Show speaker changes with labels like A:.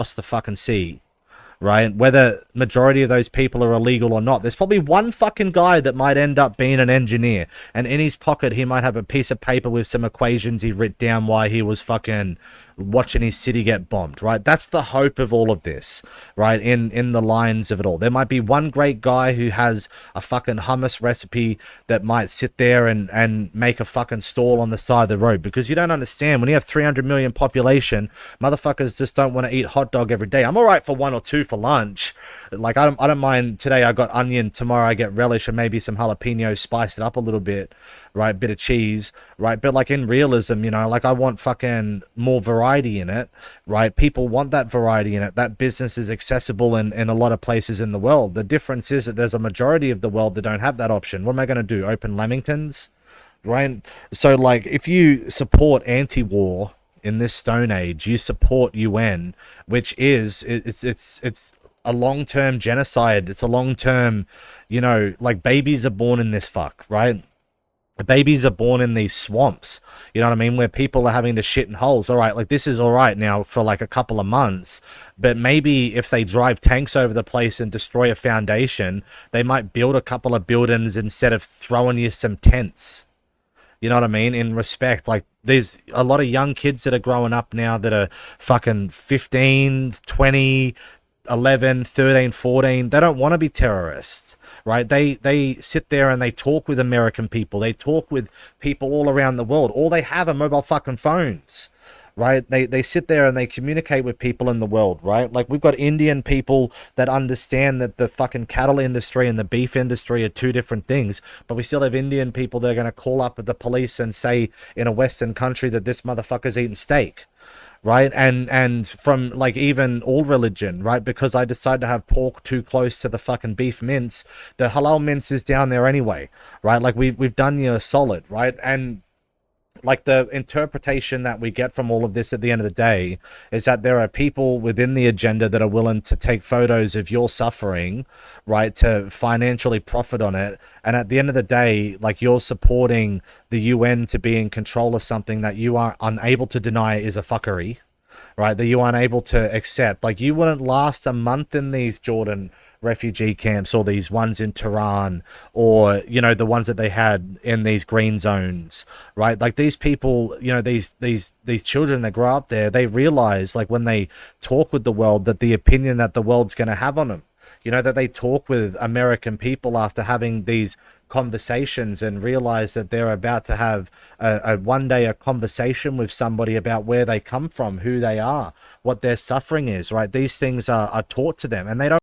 A: across the fucking sea, right? Whether majority of those people are illegal or not, there's probably one fucking guy that might end up being an engineer, and in his pocket he might have a piece of paper with some equations he writ down while he was fucking watching his city get bombed, right? That's the hope of all of this, right? In the lines of it all, there might be one great guy who has a fucking hummus recipe that might sit there and make a fucking stall on the side of the road, because you don't understand, when you have 300 million population, motherfuckers just don't want to eat hot dog every day. I'm all right for one or two for lunch. Like, I don't mind. Today I got onion, tomorrow I get relish and maybe some jalapeno, spice it up a little bit, right? Bit of cheese, right? But like in realism, you know, like I want fucking more variety in it, right? People want that variety in it. That business is accessible in a lot of places in the world. The difference is that there's a majority of the world that don't have that option. What am I going to do? Open Lamingtons? Right? So like, if you support anti-war in this stone age, you support UN, which is, it's a long-term genocide. It's a long-term, you know, like babies are born in this fuck, right? Babies are born in these swamps, you know what I mean, where people are having to shit in holes. All right, like this is all right now for like a couple of months, but maybe if they drive tanks over the place and destroy a foundation, they might build a couple of buildings instead of throwing you some tents. You know what I mean? In respect, like there's a lot of young kids that are growing up now that are fucking 15, 20, 11, 13, 14. They don't want to be terrorists, right? They sit there and they talk with American people. They talk with people all around the world. All they have are mobile fucking phones, right? They sit there and they communicate with people in the world, right? Like we've got Indian people that understand that the fucking cattle industry and the beef industry are two different things, but we still have Indian people that are going to call up the police and say in a Western country that this motherfucker's eating steak, right? And from like even all religion, right? Because I decided to have pork too close to the fucking beef mince, the halal mince is down there anyway, right? Like we've done you a solid, right? And like the interpretation that we get from all of this at the end of the day is that there are people within the agenda that are willing to take photos of your suffering, right, to financially profit on it. And at the end of the day, like you're supporting the UN to be in control of something that you are unable to deny is a fuckery, right? That you aren't able to accept. Like you wouldn't last a month in these Jordan refugee camps or these ones in Tehran, or you know the ones that they had in these green zones, right? Like these people, you know, these children that grow up there, they realize like when they talk with the world that the opinion that the world's going to have on them, you know, that they talk with American people after having these conversations and realize that they're about to have a one day a conversation with somebody about where they come from, who they are, what their suffering is, right? These things are taught to them and they don't